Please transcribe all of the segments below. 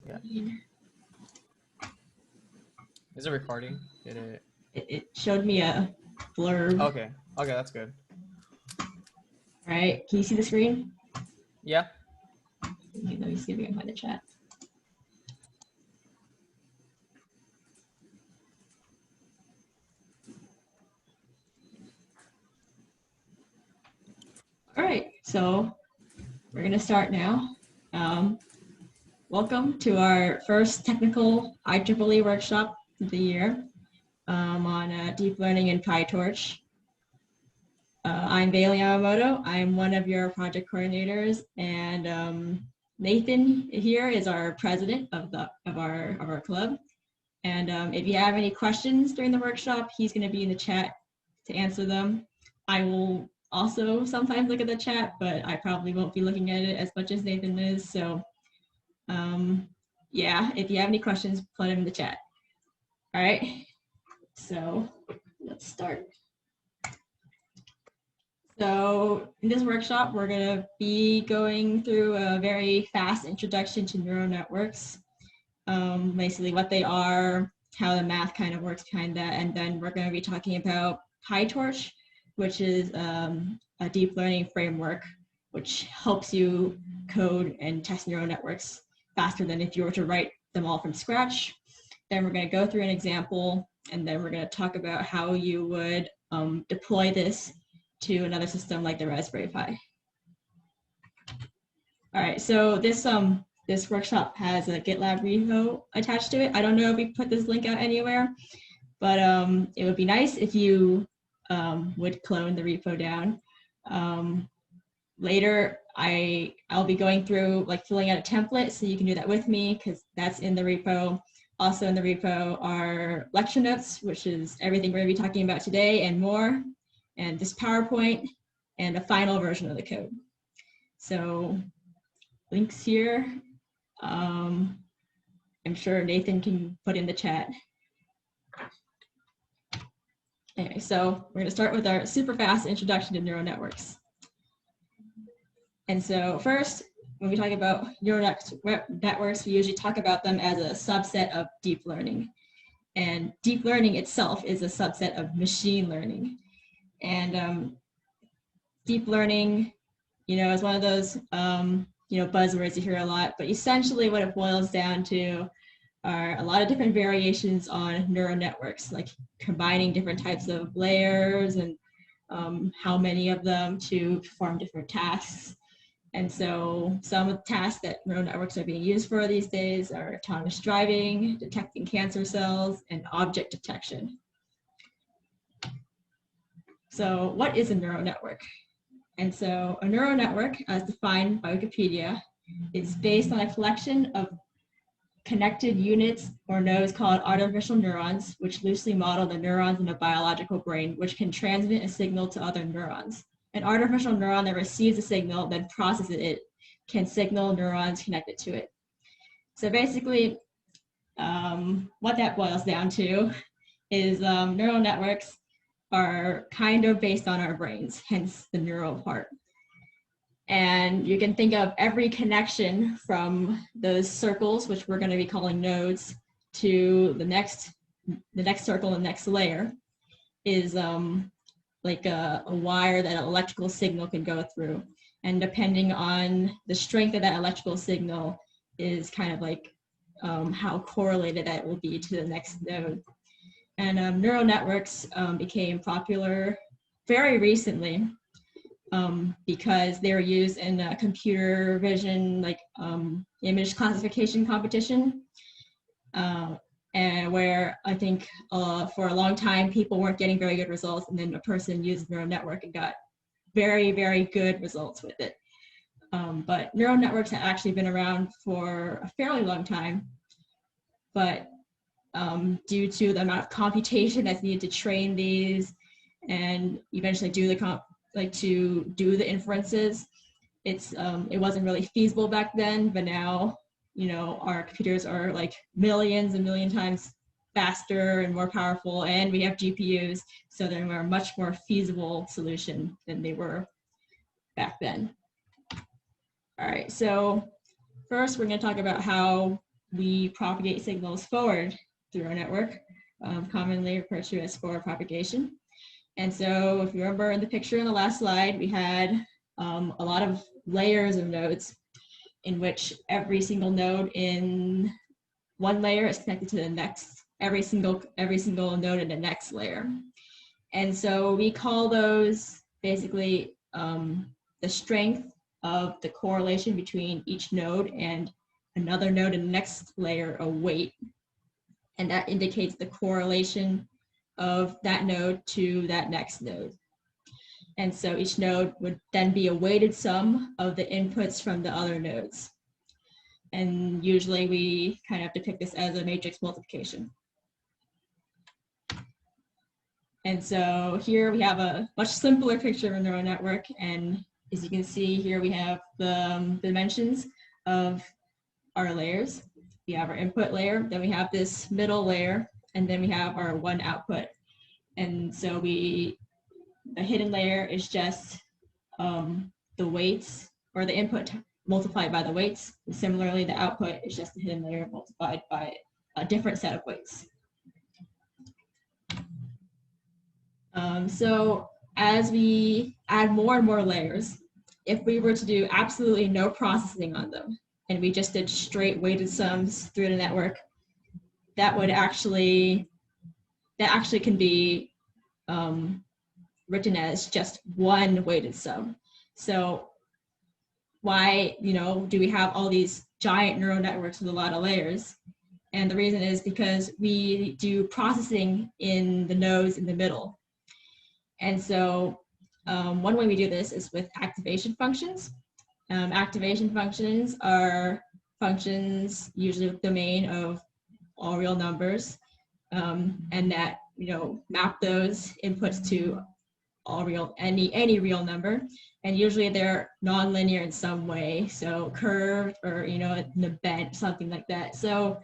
Yeah. Is it recording? Did it? It showed me a blurb. Okay. Okay, that's good. All right. Can you see the screen? Yeah. Let me see if we can find the chat. All right. So we're going to start now. Welcome to our first technical IEEE workshop of the year on deep learning in PyTorch. I'm Bailey Yamamoto. I'm one of your project coordinators, and Nathan here is our president of our club. And if you have any questions during the workshop, he's going to be in the chat to answer them. I will also sometimes look at the chat, but I probably won't be looking at it as much as Nathan is. So yeah, if you have any questions, put them in the chat. All right, so let's start. So in this workshop, we're going to be going through a very fast introduction to neural networks, basically what they are, how the math kind of works behind that, and then we're going to be talking about PyTorch, which is a deep learning framework, which helps you code and test neural networks faster than if you were to write them all from scratch. Then we're going to go through an example, and then we're going to talk about how you would deploy this to another system like the Raspberry Pi. All right, so this workshop has a GitLab repo attached to it. I don't know if we put this link out anywhere, but it would be nice if you would clone the repo down. Later, I'll be going through like filling out a template, so you can do that with me because that's in the repo. Also in the repo are lecture notes, which is everything we're going to be talking about today and more, and this PowerPoint, and a final version of the code. So links here. I'm sure Nathan can put in the chat. Anyway, so we're going to start with our super fast introduction to neural networks. And so first, when we talk about neural networks, we usually talk about them as a subset of deep learning. And deep learning itself is a subset of machine learning. And deep learning, is one of those, buzzwords you hear a lot, but essentially what it boils down to are a lot of different variations on neural networks, like combining different types of layers and how many of them to perform different tasks. And so some of the tasks that neural networks are being used for these days are autonomous driving, detecting cancer cells, and object detection. So what is a neural network? And so a neural network, as defined by Wikipedia, is based on a collection of connected units or nodes called artificial neurons, which loosely model the neurons in a biological brain, which can transmit a signal to other neurons. An artificial neuron that receives a signal, then processes it, can signal neurons connected to it. So basically, what that boils down to is neural networks are kind of based on our brains, hence the neural part. And you can think of every connection from those circles, which we're going to be calling nodes, to the next circle, the next layer, is like a wire that an electrical signal can go through. And depending on the strength of that electrical signal is kind of like how correlated that will be to the next node. And neural networks became popular very recently because they were used in a computer vision, like image classification competition. And where I think for a long time, people weren't getting very good results. And then a person used neural network and got very, very good results with it. But neural networks have actually been around for a fairly long time. But due to the amount of computation that's needed to train these and eventually do the inferences, it wasn't really feasible back then, but now our computers are like millions and million times faster and more powerful, and we have GPUs, so they're a much more feasible solution than they were back then. All right, so first we're going to talk about how we propagate signals forward through our network, commonly referred to as forward propagation. And so if you remember in the picture in the last slide, we had a lot of layers of nodes in which every single node in one layer is connected to the next, every single node in the next layer. And so we call those basically the strength of the correlation between each node and another node in the next layer a weight. And that indicates the correlation of that node to that next node. And so each node would then be a weighted sum of the inputs from the other nodes. And usually we kind of depict this as a matrix multiplication. And so here we have a much simpler picture of a neural network. And as you can see here, we have the dimensions of our layers. We have our input layer, then we have this middle layer, and then we have our one output. And so the hidden layer is just the weights, or the input multiplied by the weights. And similarly, the output is just the hidden layer multiplied by a different set of weights. So as we add more and more layers, if we were to do absolutely no processing on them, and we just did straight weighted sums through the network, that actually can be written as just one weighted sum. So why, do we have all these giant neural networks with a lot of layers? And the reason is because we do processing in the nodes in the middle. And so one way we do this is with activation functions. Activation functions are functions usually with domain of all real numbers, and that map those inputs to all real, any real number, and usually they're nonlinear in some way, so curved or bent, something like that. So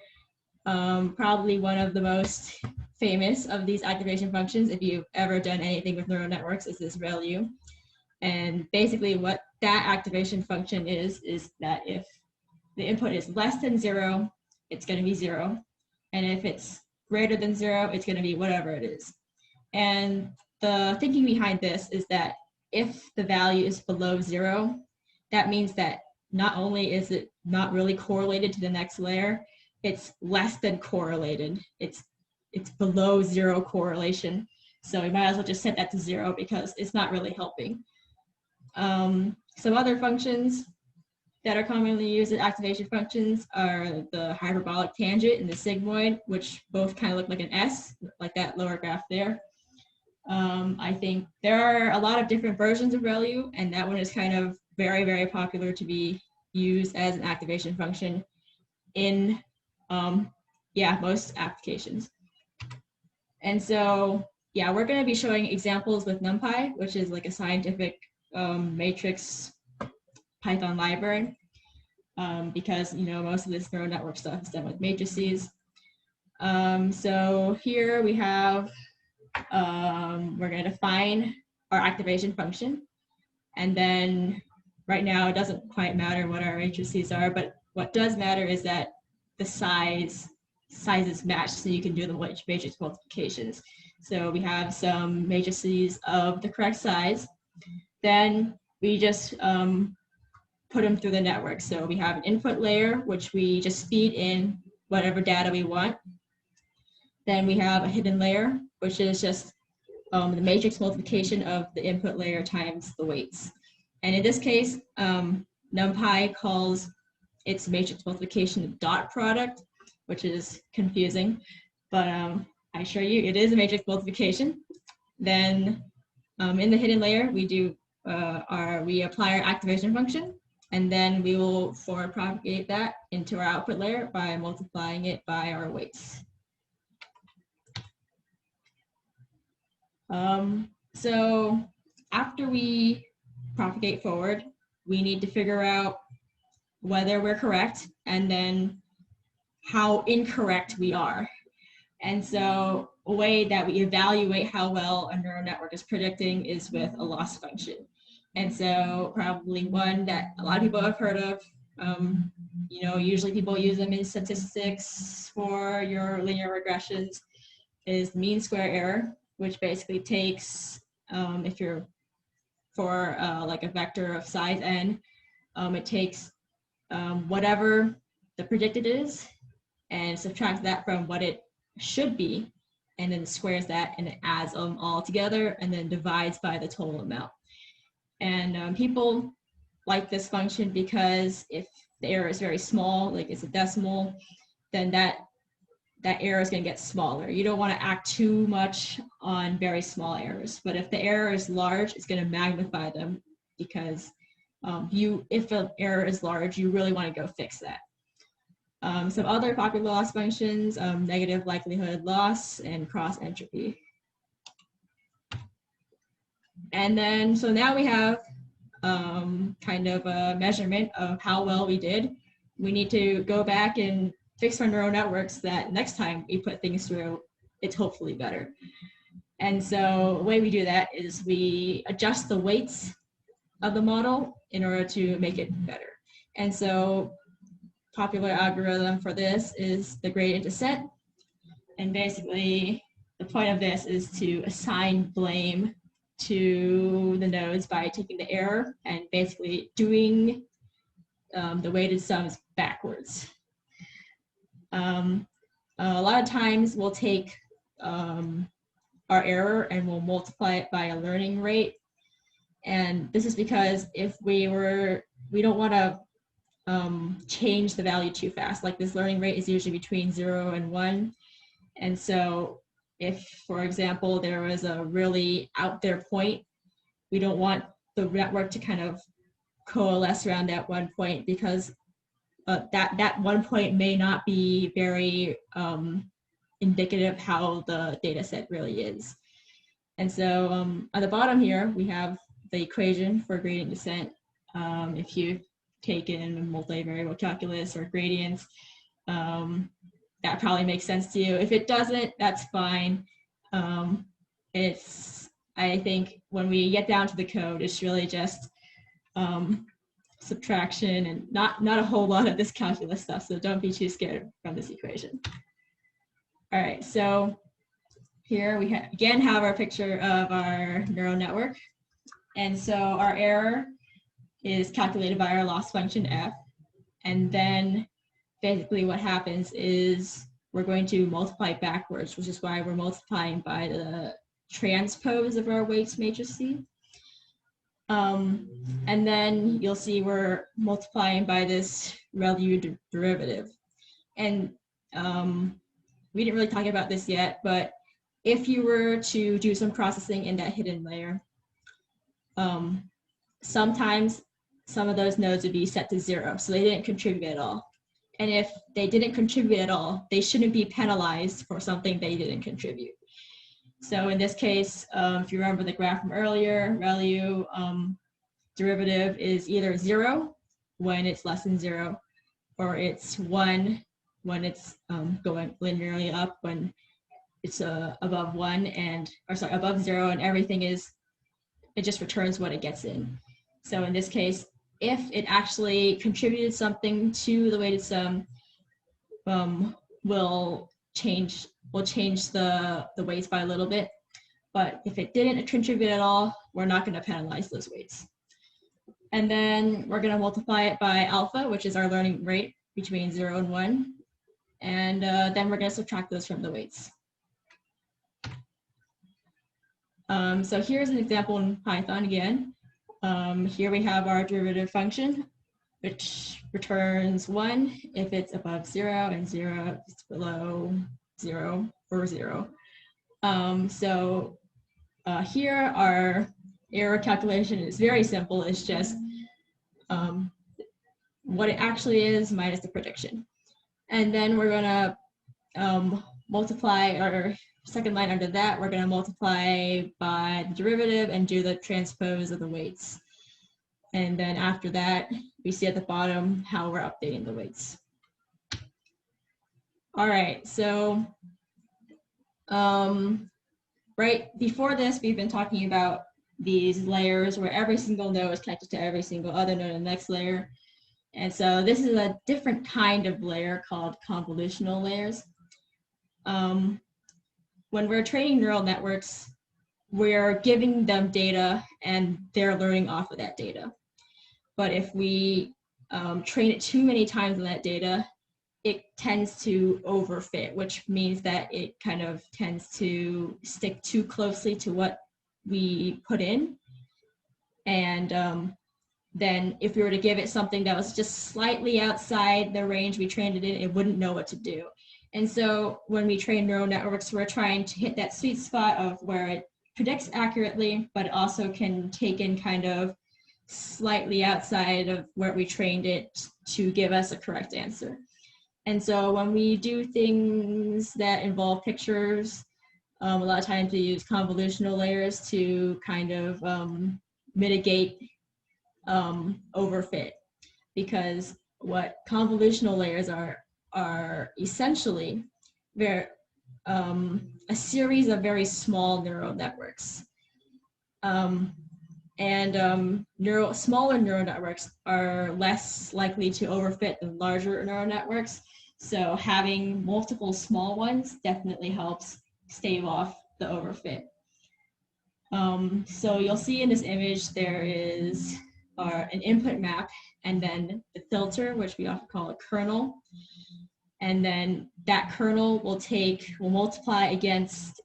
probably one of the most famous of these activation functions, if you've ever done anything with neural networks, is this ReLU. And basically what that activation function is that if the input is less than 0, it's going to be 0. And if it's greater than 0, it's going to be whatever it is. And the thinking behind this is that if the value is below 0, that means that not only is it not really correlated to the next layer, it's less than correlated. It's below 0 correlation. So we might as well just set that to 0 because it's not really helping. Some other functions that are commonly used as activation functions are the hyperbolic tangent and the sigmoid, which both kind of look like an S, like that lower graph there. I think there are a lot of different versions of ReLU, and that one is kind of very, very popular to be used as an activation function in most applications. And so we're going to be showing examples with NumPy, which is like a scientific matrix Python library, because most of this neural network stuff is done with matrices. So here we have we're going to define our activation function, and then right now it doesn't quite matter what our matrices are, but what does matter is that the sizes match, so you can do the matrix multiplications. So we have some matrices of the correct size. Then we just put them through the network. So we have an input layer, which we just feed in whatever data we want. Then we have a hidden layer, which is just the matrix multiplication of the input layer times the weights. And in this case, NumPy calls its matrix multiplication dot product, which is confusing, but I assure you it is a matrix multiplication. Then in the hidden layer, we do we apply our activation function, and then we will forward propagate that into our output layer by multiplying it by our weights. So after we propagate forward, we need to figure out whether we're correct and then how incorrect we are. And so a way that we evaluate how well a neural network is predicting is with a loss function. And so probably one that a lot of people have heard of, Usually people use them in statistics for your linear regressions, is mean square error, which basically takes, if you're for like a vector of size n, it takes whatever the predicted is and subtracts that from what it should be, and then squares that and it adds them all together and then divides by the total amount. And people like this function because if the error is very small, like it's a decimal, then that error is going to get smaller. You don't want to act too much on very small errors, but if the error is large, it's going to magnify them because if an error is large, you really want to go fix that. Some other popular loss functions, negative likelihood loss and cross entropy. And then, so now we have kind of a measurement of how well we did. We need to go back and fix our neural networks that next time we put things through, it's hopefully better. And so the way we do that is we adjust the weights of the model in order to make it better. And so popular algorithm for this is the gradient descent. And basically the point of this is to assign blame to the nodes by taking the error and basically doing the weighted sums backwards. A lot of times we'll take our error and we'll multiply it by a learning rate. And this is because if we don't want to change the value too fast. Like this learning rate is usually between 0 and 1. And so if, for example, there was a really out there point, we don't want the network to kind of coalesce around that one point because that one point may not be very indicative how the data set really is. And so on the bottom here, we have the equation for gradient descent. If you've taken multivariable calculus or gradients, that probably makes sense to you. If it doesn't, that's fine. I think when we get down to the code, it's really just subtraction and not a whole lot of this calculus stuff, so don't be too scared from this equation. All right, so here we again have our picture of our neural network. And so our error is calculated by our loss function f. And then basically what happens is we're going to multiply backwards, which is why we're multiplying by the transpose of our weights matrix C. And then you'll see we're multiplying by this ReLU derivative. And we didn't really talk about this yet, but if you were to do some processing in that hidden layer, sometimes some of those nodes would be set to 0, so they didn't contribute at all. And if they didn't contribute at all, they shouldn't be penalized for something they didn't contribute. So in this case, if you remember the graph from earlier, ReLU derivative is either 0 when it's less than 0, or it's 1 when it's going linearly up, when it's above 1 and, or sorry, above 0, and everything is, it just returns what it gets in. So in this case, if it actually contributed something to the weighted sum, we'll change the weights by a little bit. But if it didn't contribute at all, we're not going to penalize those weights. And then we're going to multiply it by alpha, which is our learning rate between 0 and 1. And then we're going to subtract those from the weights. So here's an example in Python again. Here we have our derivative function, which returns 1 if it's above 0 and 0 if it's below 0 or 0. So here our error calculation is very simple. It's just what it actually is minus the prediction. And then we're going to multiply our second line under that, we're going to multiply by the derivative and do the transpose of the weights. And then after that, we see at the bottom how we're updating the weights. All right, so right before this, we've been talking about these layers where every single node is connected to every single other node in the next layer. And so this is a different kind of layer called convolutional layers. When we're training neural networks, we're giving them data and they're learning off of that data. But if we train it too many times on that data, it tends to overfit, which means that it kind of tends to stick too closely to what we put in. And then if we were to give it something that was just slightly outside the range we trained it in, it wouldn't know what to do. And so when we train neural networks, we're trying to hit that sweet spot of where it predicts accurately, but also can take in kind of slightly outside of where we trained it to give us a correct answer. And so when we do things that involve pictures, a lot of times we use convolutional layers to kind of mitigate overfit, because what convolutional layers are essentially a series of very small neural networks. Smaller neural networks are less likely to overfit than larger neural networks. So having multiple small ones definitely helps stave off the overfit. So you'll see in this image there is an input map, and then the filter, which we often call a kernel. And then that kernel will multiply against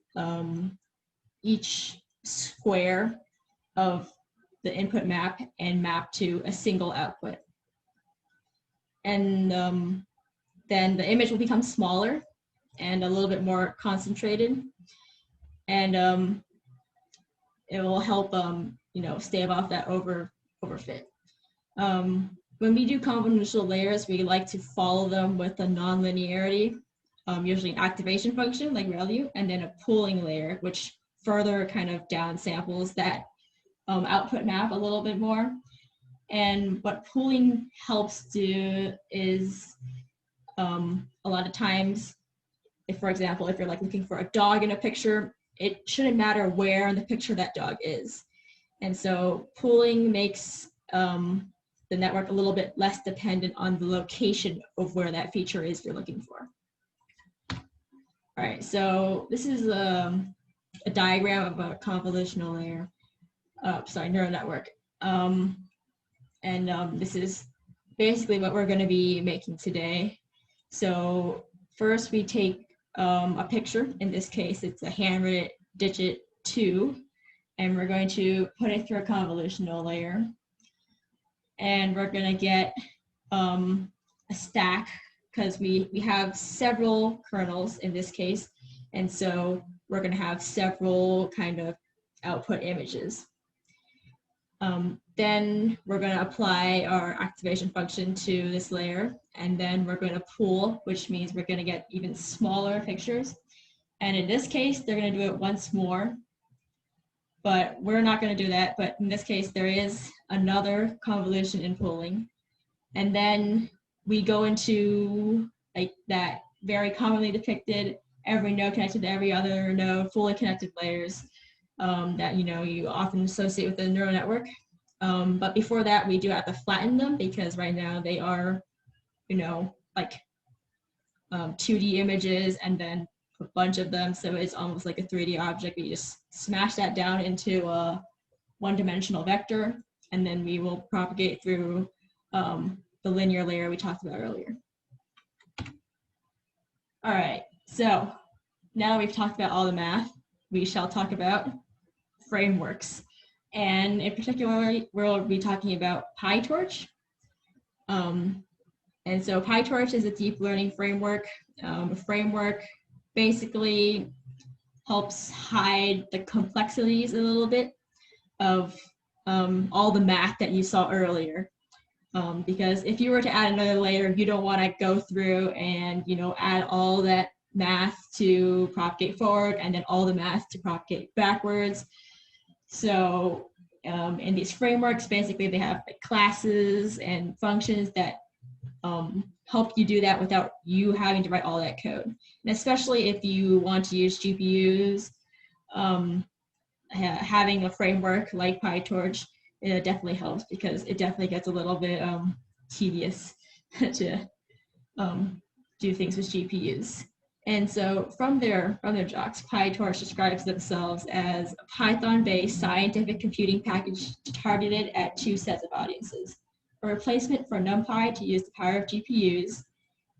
each square of the input map and map to a single output. And then the image will become smaller and a little bit more concentrated. And it will help stave off that overfit. When we do convolutional layers, we like to follow them with a nonlinearity, usually an activation function like ReLU, and then a pooling layer, which further kind of downsamples that output map a little bit more. And what pooling helps do is a lot of times, for example, if you're like looking for a dog in a picture, it shouldn't matter where in the picture that dog is. And so pooling makes the network a little bit less dependent on the location of where that feature is you're looking for. All right, so this is a diagram of a convolutional layer, neural network. This is basically what we're going to be making today. So first we take a picture. In this case, it's a handwritten digit 2, and we're going to put it through a convolutional layer. And we're going to get a stack, because we have several kernels in this case. And so we're going to have several kind of output images. Then we're going to apply our activation function to this layer, and then we're going to pool, which means we're going to get even smaller pictures. And in this case, they're going to do it once more, but we're not going to do that. But in this case, there is another convolution in pooling. And then we go into like that very commonly depicted every node connected to every other node, fully connected layers that you often associate with a neural network. But before that, we do have to flatten them, because right now they are, like 2D images and then a bunch of them. So it's almost like a 3D object. We just smash that down into a one-dimensional vector, and then we will propagate through the linear layer we talked about earlier. All right, so now that we've talked about all the math, we shall talk about frameworks. And in particular, we'll be talking about PyTorch. And so PyTorch is a deep learning framework. A framework basically helps hide the complexities a little bit of all the math that you saw earlier. Because if you were to add another layer, you don't want to go through and add all that math to propagate forward and then all the math to propagate backwards. So in these frameworks, basically they have classes and functions that help you do that without you having to write all that code. And especially if you want to use GPUs, having a framework like PyTorch definitely helps, because it definitely gets a little bit tedious to do things with GPUs. And so from their docs, PyTorch describes themselves as a Python-based scientific computing package targeted at two sets of audiences: a replacement for NumPy to use the power of GPUs,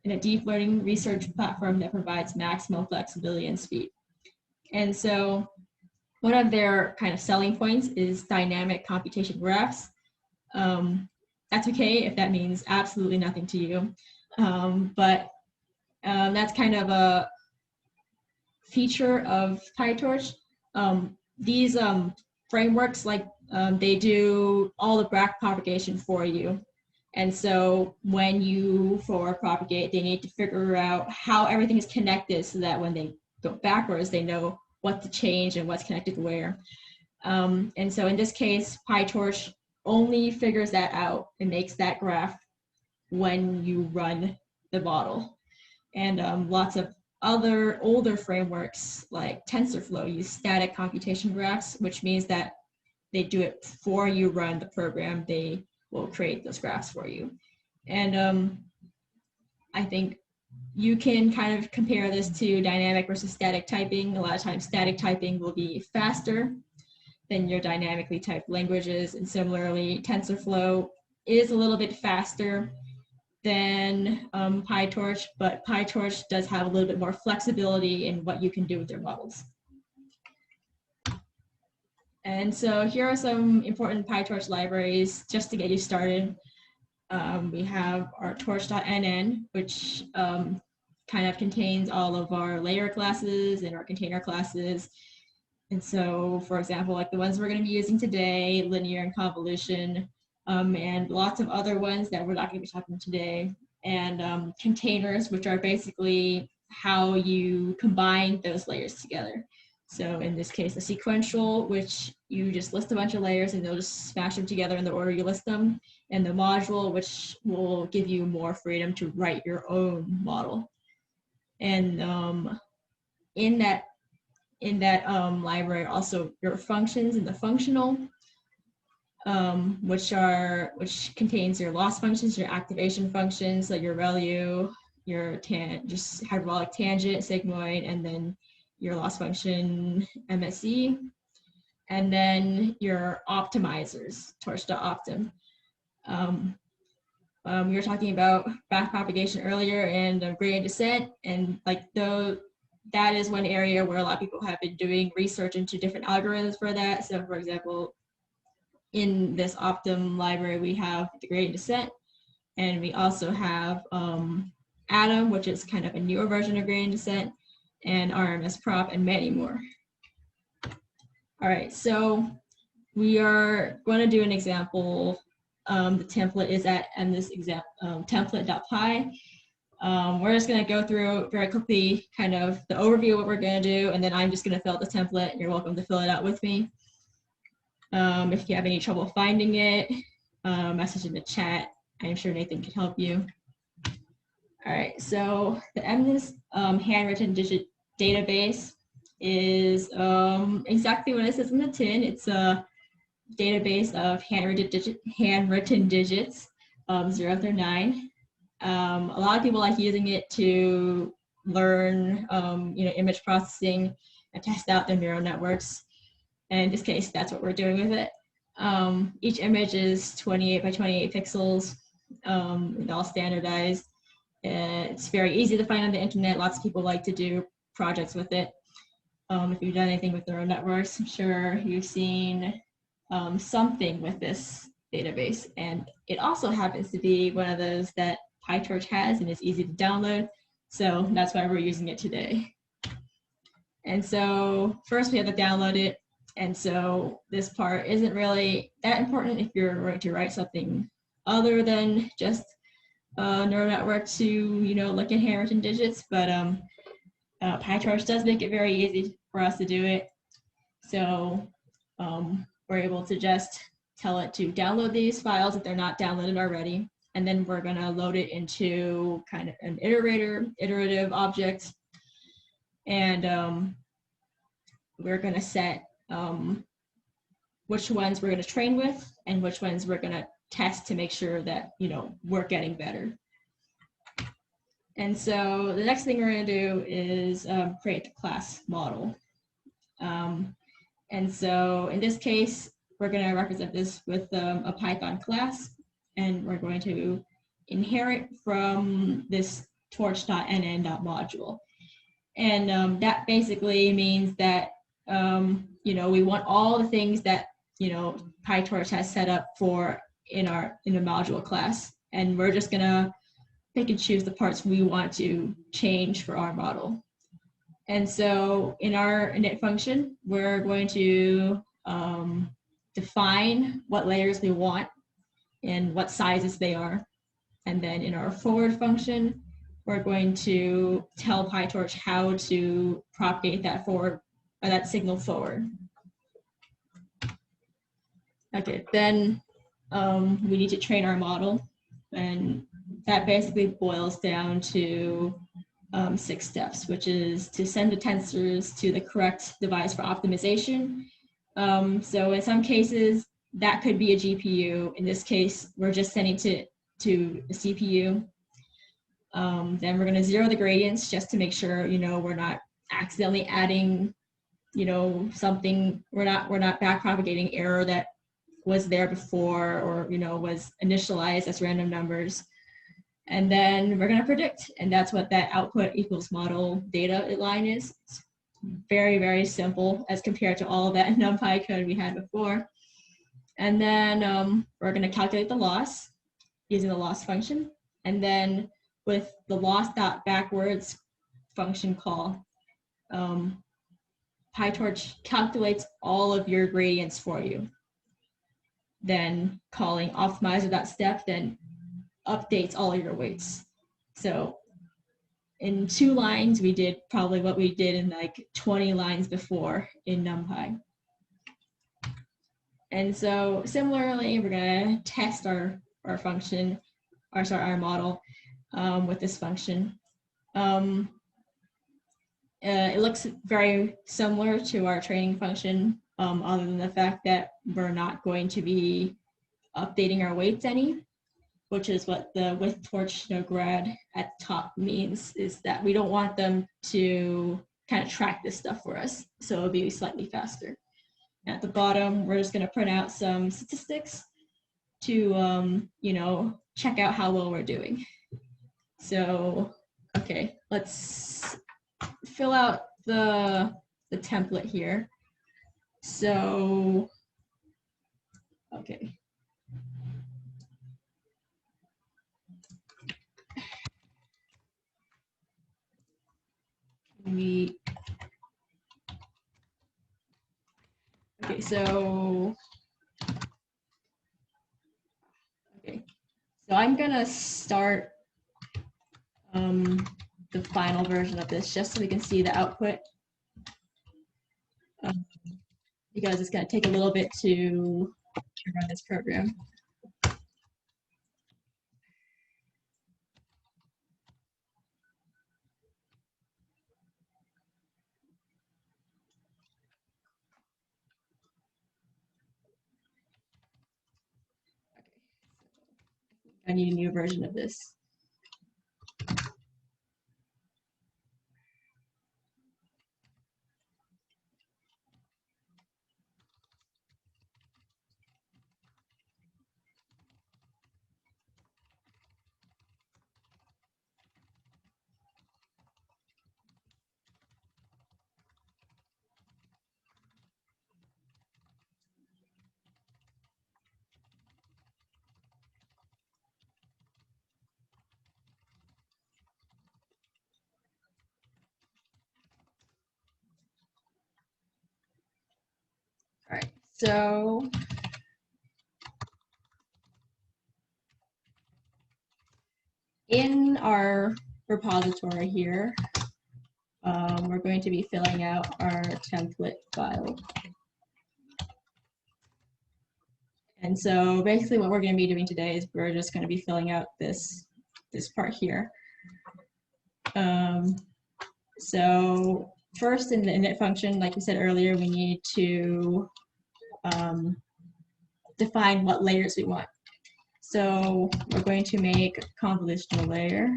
and a deep learning research platform that provides maximum flexibility and speed. And so one of their kind of selling points is dynamic computation graphs. That's okay if that means absolutely nothing to you, but that's kind of a feature of PyTorch. These frameworks, like they do all the backpropagation for you. And so when you for propagate, they need to figure out how everything is connected so that when they go backwards, they know what to change and what's connected where. And so in this case, PyTorch only figures that out and makes that graph when you run the model. And lots of other older frameworks like TensorFlow use static computation graphs, which means that they do it before you run the program. They will create those graphs for you. And I think you can kind of compare this to dynamic versus static typing. A lot of times static typing will be faster than your dynamically typed languages. And similarly, TensorFlow is a little bit faster than PyTorch, but PyTorch does have a little bit more flexibility in what you can do with their models. And so here are some important PyTorch libraries just to get you started. We have our torch.nn, which kind of contains all of our layer classes and our container classes. And so, for example, like the ones we're going to be using today, linear and convolution, and lots of other ones that we're not going to be talking about today, and containers, which are basically how you combine those layers together. So in this case, a sequential, which you just list a bunch of layers and they'll just smash them together in the order you list them, and the module, which will give you more freedom to write your own model. And in that library, also your functions in the functional, which contains your loss functions, your activation functions, like your ReLU, your just hyperbolic tangent, sigmoid, and then your loss function MSE, and then your optimizers, torch.optim. We were talking about backpropagation earlier and gradient descent, and like that is one area where a lot of people have been doing research into different algorithms for that. So for example, in this Optim library, we have the gradient descent, and we also have Atom, which is kind of a newer version of gradient descent, and RMS prop, and many more. All right, so we are going to do an example. The template is at this example template.py. We're just going to go through very quickly kind of the overview of what we're going to do, and then I'm just going to fill out the template. You're welcome to fill it out with me. If you have any trouble finding it, message in the chat. I'm sure Nathan can help you. All right, so the MNIST handwritten digit database is exactly what it says in the tin. It's a database of handwritten digits, 0 through 9. A lot of people like using it to learn, image processing and test out their neural networks. And in this case, that's what we're doing with it. Each image is 28 by 28 pixels, and all standardized. It's very easy to find on the internet. Lots of people like to do projects with it. If you've done anything with neural networks, I'm sure you've seen something with this database. And it also happens to be one of those that PyTorch has and is easy to download. So that's why we're using it today. And so first we have to download it. And so this part isn't really that important if you're going to write something other than just neural network to, look at handwritten digits, but PyTorch does make it very easy for us to do it. So we're able to just tell it to download these files if they're not downloaded already, and then we're going to load it into kind of an iterative object, and we're going to set which ones we're going to train with and which ones we're going to test to make sure that, we're getting better. And so the next thing we're going to do is create the class model. And so in this case, we're going to represent this with a Python class, and we're going to inherit from this torch.nn.module. And that basically means that, we want all the things that, PyTorch has set up for in the module class. And we're just going to pick and choose the parts we want to change for our model. And so in our init function, we're going to define what layers we want and what sizes they are. And then in our forward function, we're going to tell PyTorch how to propagate that signal forward. Okay, then we need to train our model, and that basically boils down to 6 steps, which is to send the tensors to the correct device for optimization. So in some cases, that could be a GPU. In this case, we're just sending to a CPU. Then we're going to zero the gradients just to make sure, we're not accidentally adding, something, we're not backpropagating error that was there before, or, was initialized as random numbers. And then we're going to predict, and that's what that output equals model data line is. It's very, very simple as compared to all of that NumPy code we had before. And then we're going to calculate the loss using the loss function. And then with the loss.backwards function call, PyTorch calculates all of your gradients for you. Then calling optimizer.step then updates all of your weights. So in 2 lines, we did probably what we did in like 20 lines before in NumPy. And so similarly, we're going to test our function, our model with this function. It looks very similar to our training function, other than the fact that we're not going to be updating our weights any, which is what the with torch no grad at the top means, is that we don't want them to kind of track this stuff for us, so it'll be slightly faster. At the bottom, we're just going to print out some statistics to check out how well we're doing. So okay, let's fill out the template here. So okay. Okay, so I'm gonna start the final version of this just so we can see the output, because it's gonna take a little bit to run this program. I need a new version of this. All right, so in our repository here, we're going to be filling out our template file. And so basically what we're going to be doing today is we're just going to be filling out this part here. So first, in the init function, like we said earlier, we need to define what layers we want. So we're going to make a convolutional layer.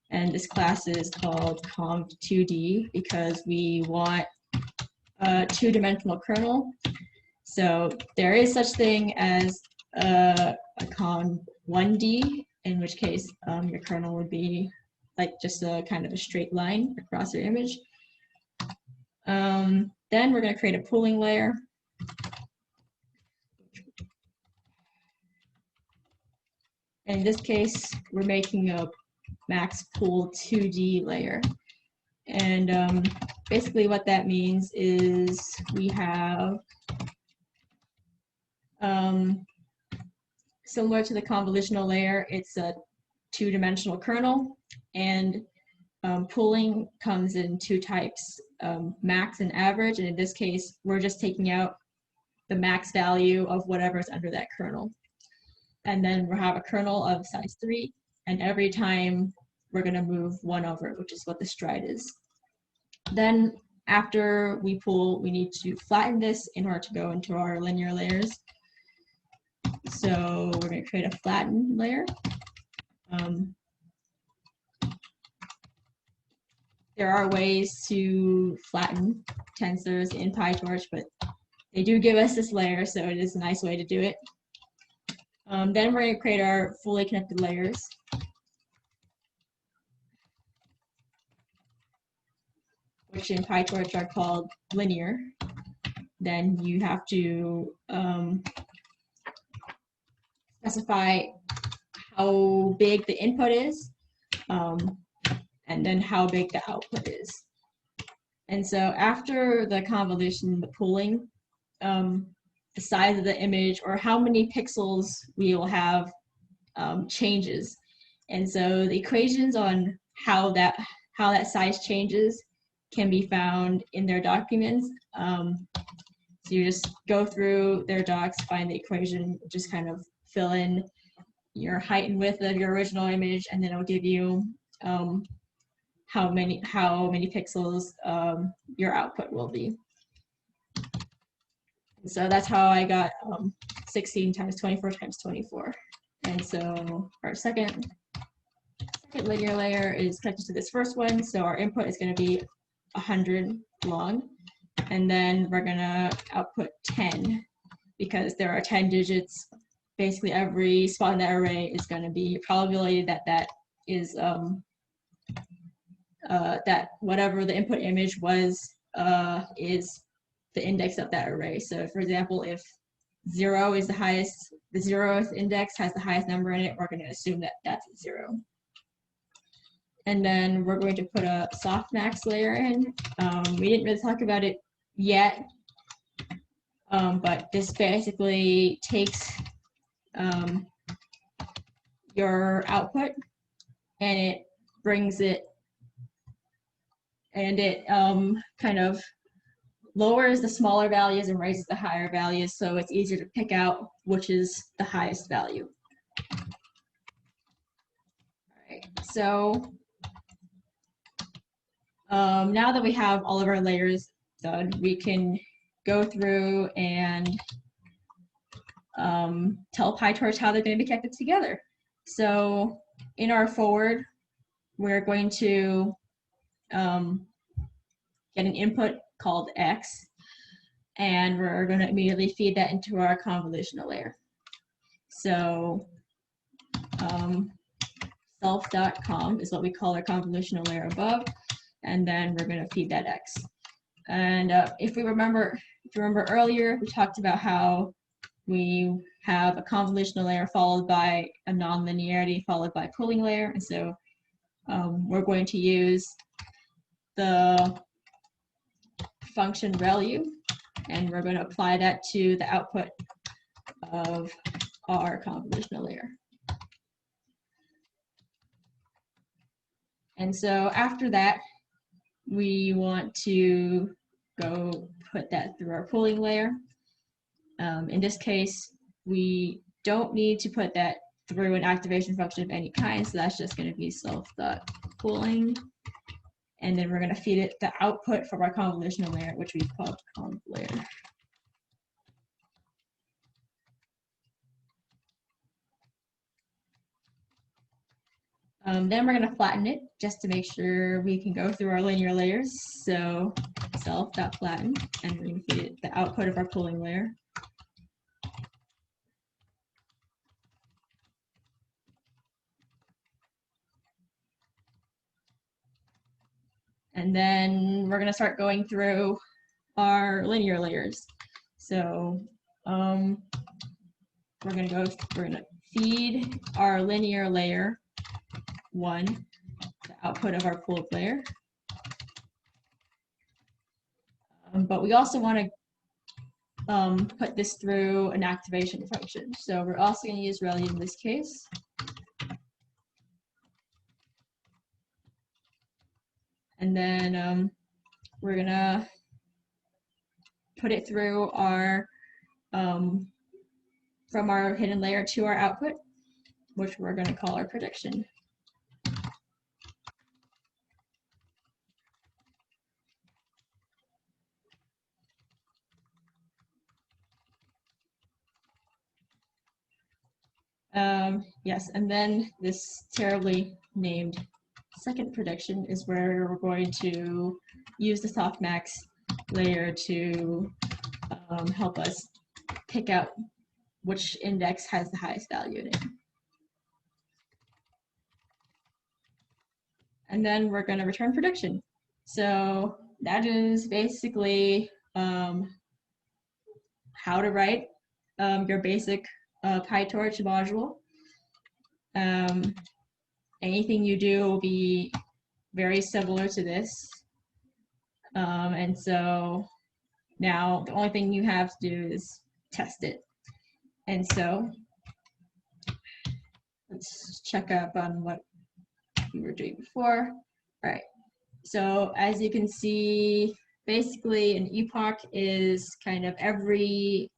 And this class is called conv2D because we want a two-dimensional kernel. So there is such thing as a conv1D, in which case your kernel would be like just a kind of a straight line across your image. Then we're going to create a pooling layer. In this case, we're making a max pool 2D layer. And basically what that means is we have, similar to the convolutional layer, it's a two-dimensional kernel, and pooling comes in two types, max and average, and in this case, we're just taking out the max value of whatever's under that kernel. And then we'll have a kernel of size 3, and every time we're going to move 1 over, which is what the stride is. Then after we pool, we need to flatten this in order to go into our linear layers. So we're going to create a flatten layer. There are ways to flatten tensors in PyTorch, but they do give us this layer, so it is a nice way to do it. Then we're going to create our fully connected layers. Which in PyTorch are called linear. Then you have to specify how big the input is, and then how big the output is. And so after the convolution, the pooling, the size of the image or how many pixels we will have changes. And so the equations on how that size changes can be found in their documents. So you just go through their docs, find the equation, just kind of fill in your height and width of your original image, and then it'll give you how many pixels your output will be. So that's how I got 16 times 24 times 24. And so our second linear layer is connected to this first one, so our input is going to be 100 long, and then we're going to output 10 because there are 10 digits. Basically every spot in that array is going to be probability that is that whatever the input image was is the index of that array. So for example, if 0 is the highest, the 0th index has the highest number in it, we're going to assume that that's 0. And then we're going to put a softmax layer in. We didn't really talk about it yet, but this basically takes your output and it brings it, and it kind of lowers the smaller values and raises the higher values, so it's easier to pick out which is the highest value. All right, so now that we have all of our layers done, we can go through and tell PyTorch how they're going to be connected together. So in our forward, we're going to get an input called x, and we're going to immediately feed that into our convolutional layer. So self.conv is what we call our convolutional layer above, and then we're going to feed that x. And if you remember earlier, we talked about how we have a convolutional layer followed by a nonlinearity followed by pooling layer, and so we're going to use the function ReLU, and we're going to apply that to the output of our convolutional layer. And so after that, we want to go put that through our pooling layer. In this case, we don't need to put that through an activation function of any kind, so that's just going to be self.pooling. And then we're going to feed it the output from our convolutional layer, which we've called conv layer. Then we're going to flatten it just to make sure we can go through our linear layers. So self.flatten, and we're going to feed it the output of our pooling layer. And then we're going to start going through our linear layers. So we're going to feed our linear layer 1, the output of our pooled layer. But we also want to put this through an activation function. So we're also going to use rel in this case. And then we're going to put it through our, from our hidden layer to our output, which we're going to call our prediction. Yes, and then this terribly named second prediction is where we're going to use the softmax layer to help us pick out which index has the highest value in it. And then we're going to return prediction. So that is basically how to write your basic PyTorch module. Anything you do will be very similar to this. And so now the only thing you have to do is test it. And so let's check up on what we were doing before. All right. So as you can see, basically an epoch is kind of every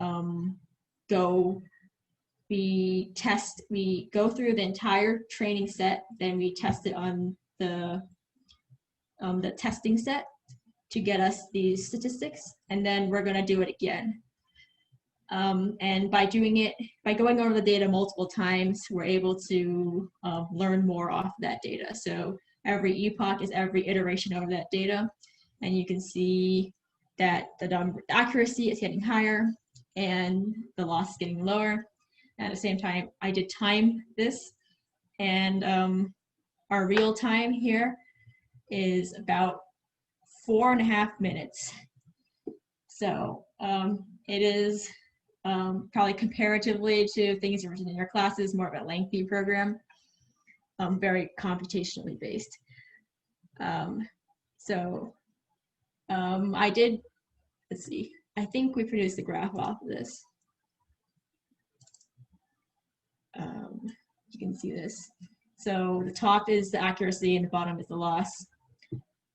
go. We go through the entire training set, then we test it on the testing set to get us these statistics, and then we're going to do it again. And by going over the data multiple times, we're able to learn more off that data. So every epoch is every iteration over that data, and you can see that the accuracy is getting higher and the loss is getting lower. At the same time, I did time this, and our real time here is about 4.5 minutes. So it is probably comparatively to things you've written in your classes, more of a lengthy program, very computationally based. I did, let's see, I think we produced a graph off of this. You can see this. So the top is the accuracy and the bottom is the loss.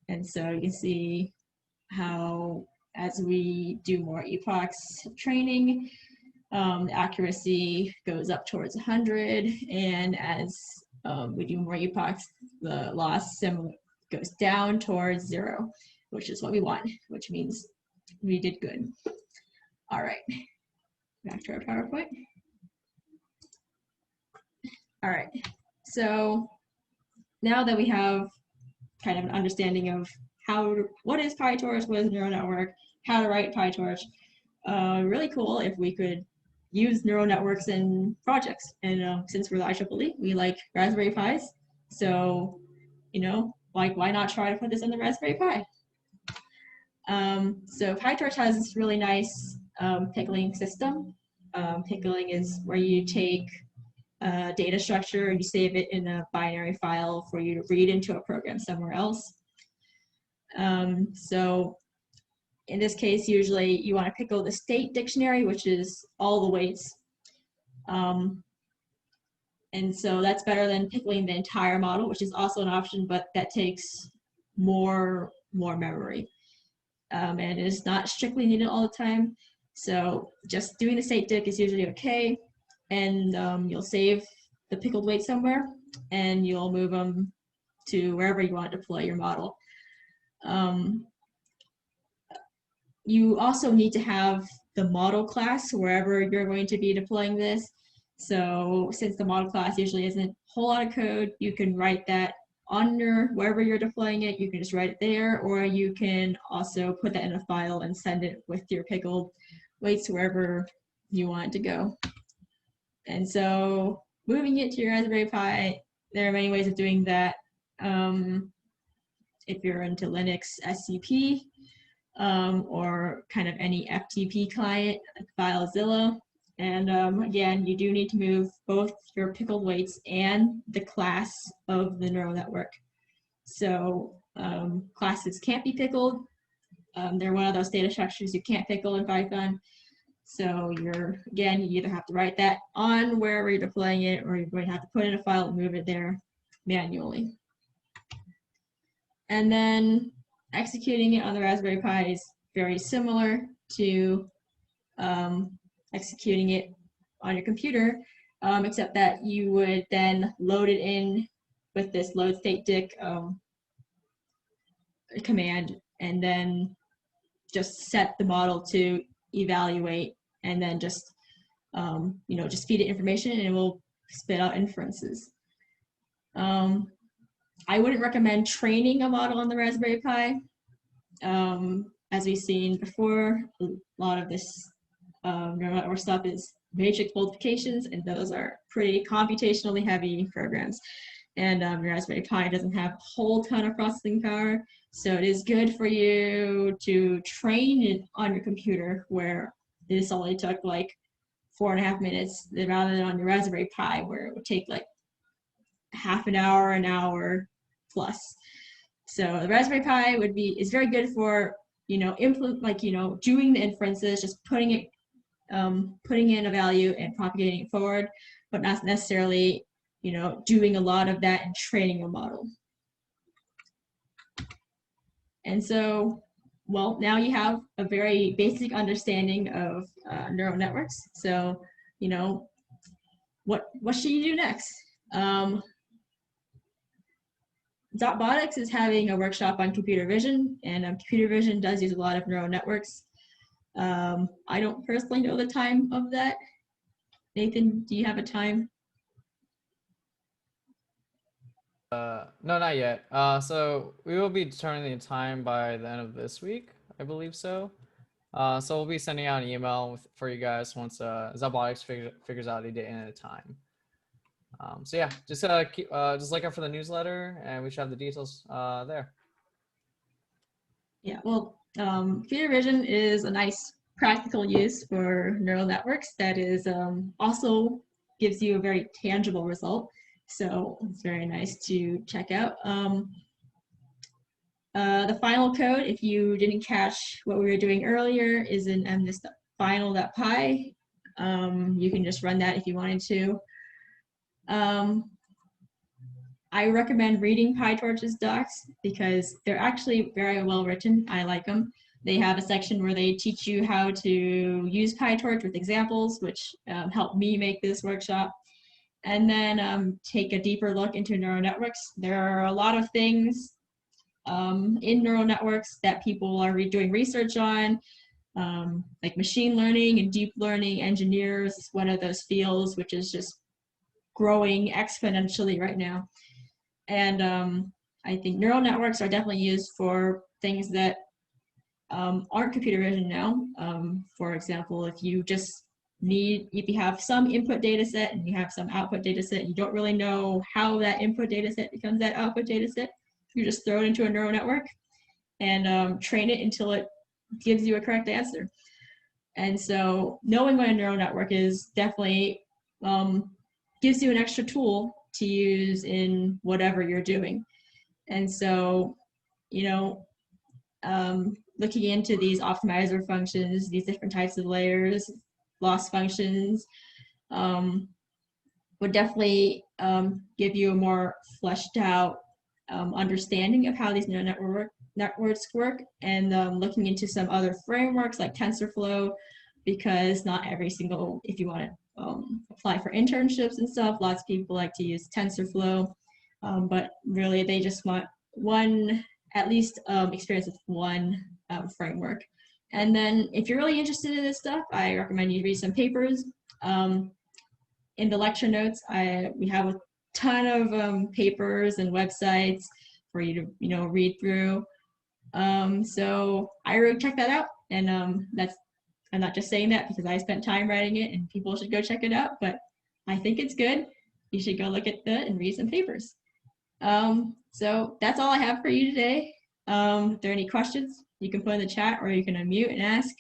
And so you can see how as we do more epochs training, the accuracy goes up towards 100, and as we do more epochs, the loss goes down towards 0, which is what we want, which means we did good. All right, back to our PowerPoint. All right, so now that we have kind of an understanding of what is PyTorch, what is neural network, how to write PyTorch, really cool if we could use neural networks in projects. And since we're the IEEE, we like Raspberry Pis. So, why not try to put this in the Raspberry Pi? So PyTorch has this really nice pickling system. Pickling is where you take data structure and you save it in a binary file for you to read into a program somewhere else. So in this case, usually you want to pickle the state dictionary, which is all the weights. And so that's better than pickling the entire model, which is also an option, but that takes more memory. And is not strictly needed all the time. So just doing the state dic is usually okay. And you'll save the pickled weight somewhere, and you'll move them to wherever you want to deploy your model. You also need to have the model class wherever you're going to be deploying this. So since the model class usually isn't a whole lot of code, you can write that on your, wherever you're deploying it, you can just write it there, or you can also put that in a file and send it with your pickled weights wherever you want it to go. And so moving it to your Raspberry Pi, there are many ways of doing that. If you're into Linux SCP, or kind of any FTP client like FileZilla. And again, you do need to move both your pickled weights and the class of the neural network. So classes can't be pickled. They're one of those data structures you can't pickle in Python. So again, you either have to write that on wherever you're deploying it, or you're going to have to put in a file and move it there manually. And then executing it on the Raspberry Pi is very similar to executing it on your computer, except that you would then load it in with this load state dict command, and then just set the model to evaluate, and then just just feed it information and it will spit out inferences. I wouldn't recommend training a model on the Raspberry Pi. As we've seen before, a lot of this neural network stuff is matrix multiplications, and those are pretty computationally heavy programs. And your Raspberry Pi doesn't have a whole ton of processing power, so it is good for you to train it on your computer, where this only took like 4.5 minutes, rather than on your Raspberry Pi, where it would take like half an hour plus. So the Raspberry Pi is very good for doing the inferences, just putting in a value and propagating it forward, but not necessarily doing a lot of that and training a model. And so, well, now you have a very basic understanding of neural networks. So, what should you do next? Dotbotics is having a workshop on computer vision, and computer vision does use a lot of neural networks. I don't personally know the time of that. Nathan, do you have a time? No, not yet. So we will be determining the time by the end of this week, I believe so. So we'll be sending out an email for you guys once Dotbotics figures out a date and a time. So yeah, just look out for the newsletter, and we should have the details there. Yeah, well, computer vision is a nice practical use for neural networks that is also gives you a very tangible result. So it's very nice to check out. The final code, if you didn't catch what we were doing earlier, is in MNIST final.py. You can just run that if you wanted to. I recommend reading PyTorch's docs because they're actually very well written. I like them. They have a section where they teach you how to use PyTorch with examples, which helped me make this workshop. And then take a deeper look into neural networks. There are a lot of things in neural networks that people are doing research on, like machine learning and deep learning engineers is one of those fields which is just growing exponentially right now. And I think neural networks are definitely used for things that aren't computer vision now. For example, if you have some input data set and you have some output data set, you don't really know how that input data set becomes that output data set, you just throw it into a neural network and train it until it gives you a correct answer. And so knowing what a neural network is definitely gives you an extra tool to use in whatever you're doing. And so, looking into these optimizer functions, these different types of layers, loss functions, would definitely give you a more fleshed out understanding of how these neural networks work, and looking into some other frameworks like TensorFlow, because not every single, if you want to apply for internships and stuff, lots of people like to use TensorFlow, but really they just want at least experience with one framework. And then if you're really interested in this stuff, I recommend you read some papers. in the lecture notes, we have a ton of papers and websites for you to read through. So I would check that out, and I'm not just saying that because I spent time writing it, and people should go check it out. But I think it's good. You should go look at and read some papers. So that's all I have for you today. If there are any questions, you can put in the chat or you can unmute and ask.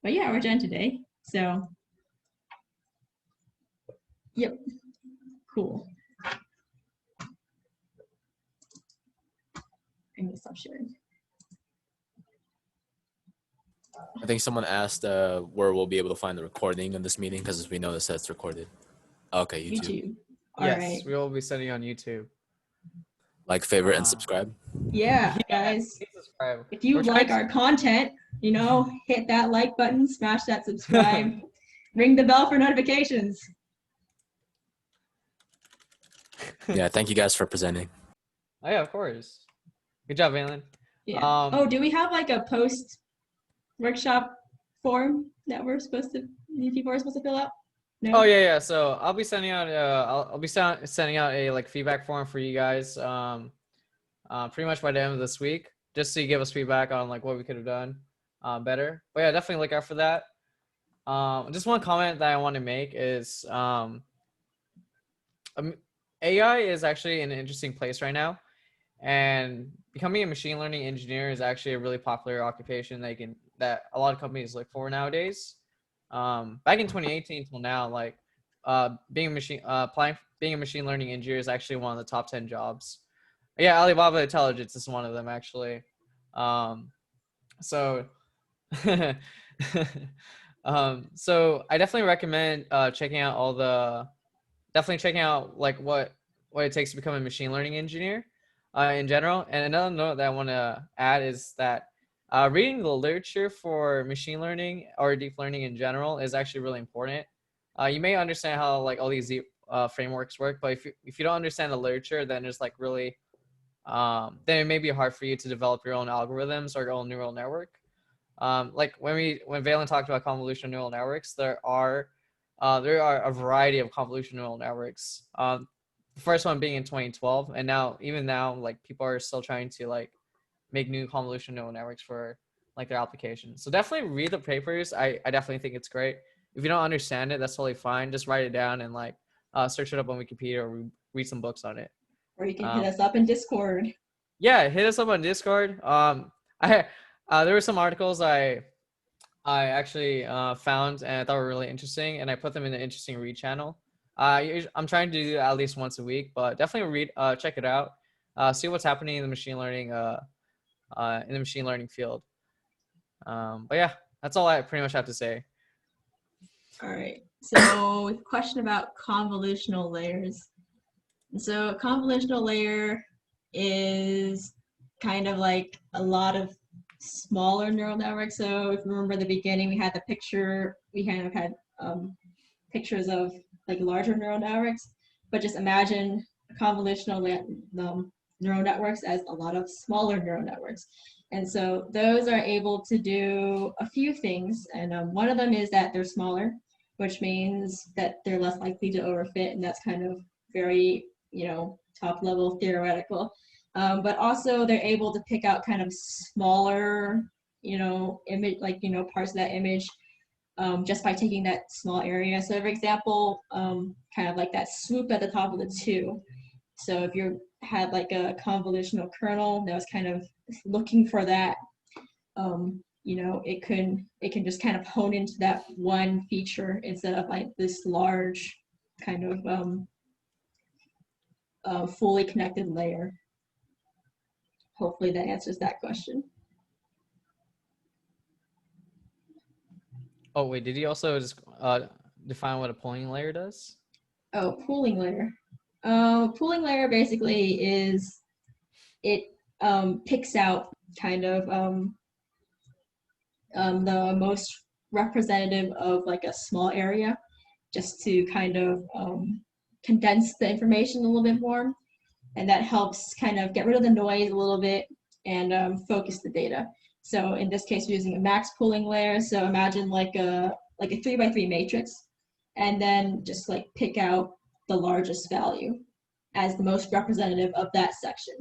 But yeah, we're done today. So, yep, cool. I'm gonna stop sharing. I think someone asked where we'll be able to find the recording of this meeting, because we noticed that's recorded. Okay, YouTube. YouTube. All Yes, right. we will be sending on YouTube. Like, favorite, and subscribe. Yeah, guys. Please subscribe. If you like our content, hit that like button, smash that subscribe, ring the bell for notifications. Yeah, thank you guys for presenting. Oh yeah, of course. Good job, Valen. Yeah. Do we have like a post workshop form that people are supposed to fill out? No? Oh yeah. So I'll be sending out I'll be sending out a feedback form for you guys pretty much by the end of this week, just so you give us feedback on what we could have done better. But yeah, definitely look out for that. Just one comment that I want to make is AI is actually in an interesting place right now, and becoming a machine learning engineer is actually a really popular occupation that a lot of companies look for nowadays. Back in 2018 till now, being a machine learning engineer is actually one of the top 10 jobs. Yeah, Alibaba Intelligence is one of them actually. So so I definitely recommend checking out what it takes to become a machine learning engineer in general. And another note that I want to add is that reading the literature for machine learning or deep learning in general is actually really important. You may understand how all these frameworks work, but if you don't understand the literature, then there's then it may be hard for you to develop your own algorithms or your own neural network. When Valen talked about convolutional neural networks, there are a variety of convolutional neural networks. The first one being in 2012, and even now, people are still trying to make new convolutional neural networks for their applications. So definitely read the papers. I definitely think it's great. If you don't understand it, that's totally fine. Just write it down and search it up on Wikipedia or read some books on it. Or you can hit us up in Discord. Yeah, hit us up on Discord. There were some articles I actually found and I thought were really interesting, and I put them in an interesting read channel. I'm trying to do that at least once a week, but definitely check it out. See what's happening in the machine learning field. But yeah, that's all I pretty much have to say. All right. So question about convolutional layers. So a convolutional layer is kind of like a lot of smaller neural networks. So if you remember the beginning, we had the picture, we kind of had pictures of larger neural networks, but just imagine convolutional neural networks as a lot of smaller neural networks. And so those are able to do a few things. And one of them is that they're smaller, which means that they're less likely to overfit. And that's kind of very, top level theoretical. But also they're able to pick out kind of smaller, image, parts of that image just by taking that small area. So for example, kind of like that swoop at the top of the two. So if you had a convolutional kernel that was kind of looking for that, it can just kind of hone into that one feature instead of this large kind of fully connected layer. Hopefully that answers that question. Oh wait, did you also just define what a pooling layer does? Oh, pooling layer. Pooling layer basically is it picks out kind of the most representative of a small area, just to kind of condense the information a little bit more, and that helps kind of get rid of the noise a little bit and focus the data. So in this case, we're using a max pooling layer. So imagine like a 3x3 matrix, and then just like pick out the largest value as the most representative of that section.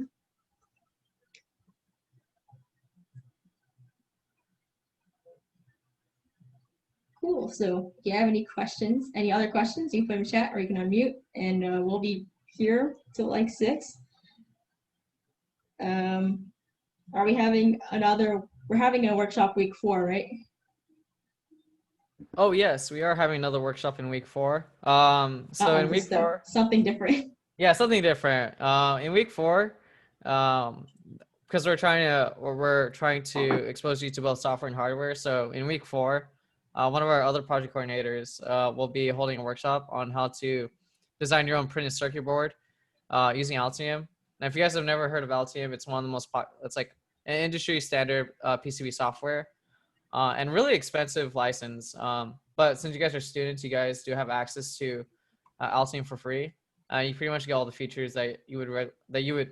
Cool. So if you have any questions, any other questions, you can put them in chat or you can unmute, and we'll be here till like 6. Are we having we're having a workshop week 4, right? Oh yes, we are having another workshop in week 4. So in week 4, something different. yeah, something different. In week 4, because we're trying to expose you to both software and hardware. So in week 4, one of our other project coordinators will be holding a workshop on how to design your own printed circuit board using Altium. And if you guys have never heard of Altium, it's one of the most it's like an industry standard PCB software, and really expensive license. But since you guys are students, you guys do have access to Altium for free. You pretty much get all the features that you would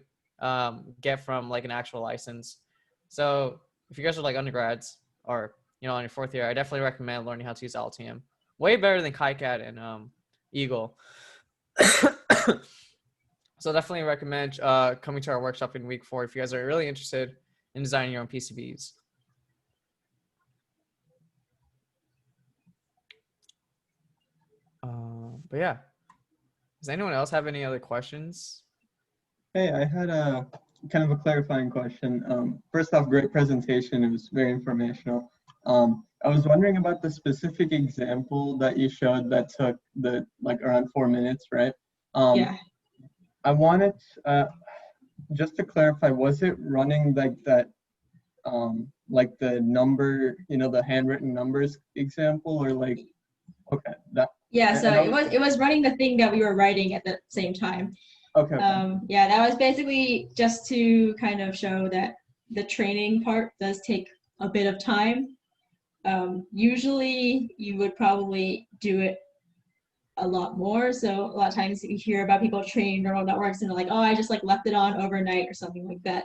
get from like an actual license. So if you guys are like undergrads or on your 4th year, I definitely recommend learning how to use Altium. Way better than KiCad and Eagle. So definitely recommend coming to our workshop in week 4 if you guys are really interested in designing your own PCBs. But yeah, does anyone else have any other questions? Hey, I had a kind of a clarifying question. First off, great presentation. It was very informational. I was wondering about the specific example that you showed that took like around 4 minutes, right? Yeah. I wanted just to clarify, was it running like that, like the number, the handwritten numbers example, or like, okay, that. Yeah, so it was running the thing that we were writing at the same time. Okay. Yeah, that was basically just to kind of show that the training part does take a bit of time. Usually you would probably do it a lot more. So a lot of times you hear about people training neural networks and they're like, oh, I just like left it on overnight or something like that.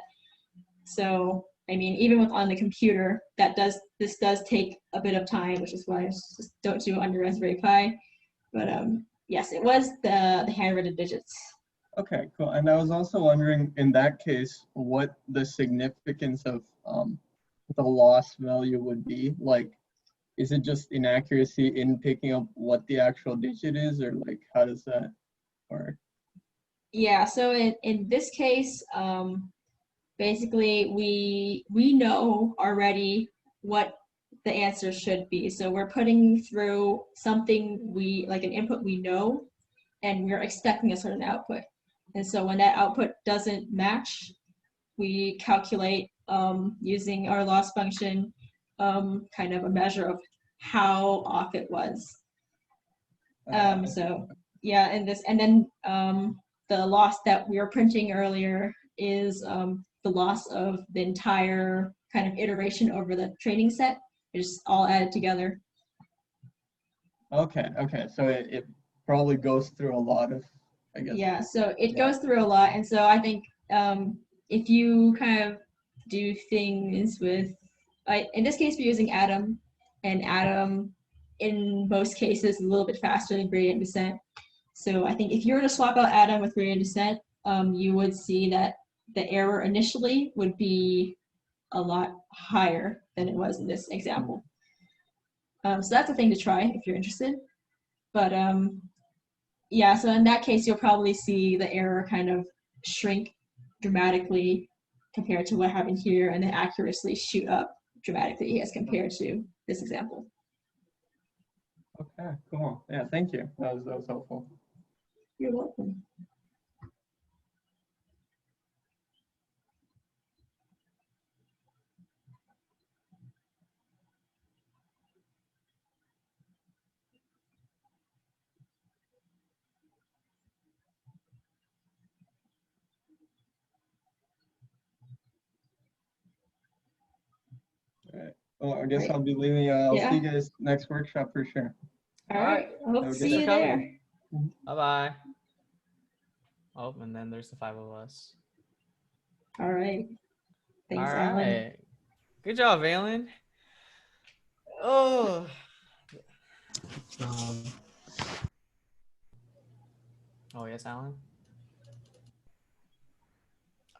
So, I mean, even on the computer, this does take a bit of time, which is why I just don't do it on your Raspberry Pi. But yes, it was the handwritten digits. Okay, cool. And I was also wondering, in that case, what the significance of the loss value would be. Like, is it just inaccuracy in picking up what the actual digit is, or like, how does that work? Yeah, so in this case, basically we know already what the answer should be. So we're putting through something like an input we know, and we're expecting a certain output. And so when that output doesn't match, we calculate using our loss function kind of a measure of how off it was. So yeah, and then the loss that we were printing earlier is the loss of the entire kind of iteration over the training set. It's all added together. Okay, so it probably goes through a lot of, I guess. Yeah, so it goes through a lot, and so I think if you kind of do things with, in this case, we're using Atom, and Atom, in most cases, is a little bit faster than gradient descent. So I think if you were to swap out Atom with gradient descent, you would see that the error initially would be a lot higher than it was in this example. So that's a thing to try if you're interested. But yeah, so in that case, you'll probably see the error kind of shrink dramatically compared to what happened here, and the accuracy shoot up dramatically as compared to this example. Okay, cool. Yeah, thank you. That was helpful. You're welcome. All right. Well, I guess I'll be leaving. I'll see you guys next workshop for sure. All right. I hope to see you there. Bye-bye. Oh, and then there's the 5 of us. All right. Thanks, All Alan. right. Good job, Alan. Oh. Oh yes, Alan.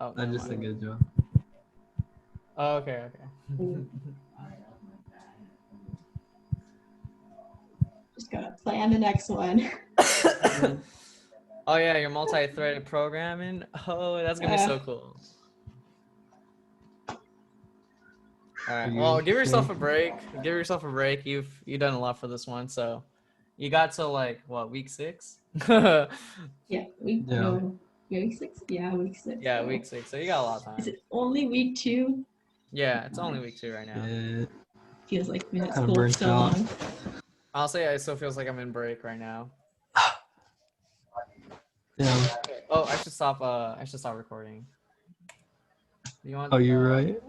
Oh, I never just mind. did a good job. Oh, okay, okay. Just gotta plan the next one. Oh yeah, you're multi-threaded programming. Oh, that's gonna be so cool. All right. Well, give yourself a break. Give yourself a break. You've done a lot for this one, so you got to like what, week 6? Yeah, week Yeah. no, week 6. Yeah, week 6. Yeah, so. week 6. So you got a lot of Is time. it only week 2? Yeah, it's only week 2 right now. Yeah. Feels like I've been at Kinda school for burnt so out. long. Honestly, it still feels like I'm in break right now. Yeah. Okay. Oh, I should stop recording. You want? Oh, you're right.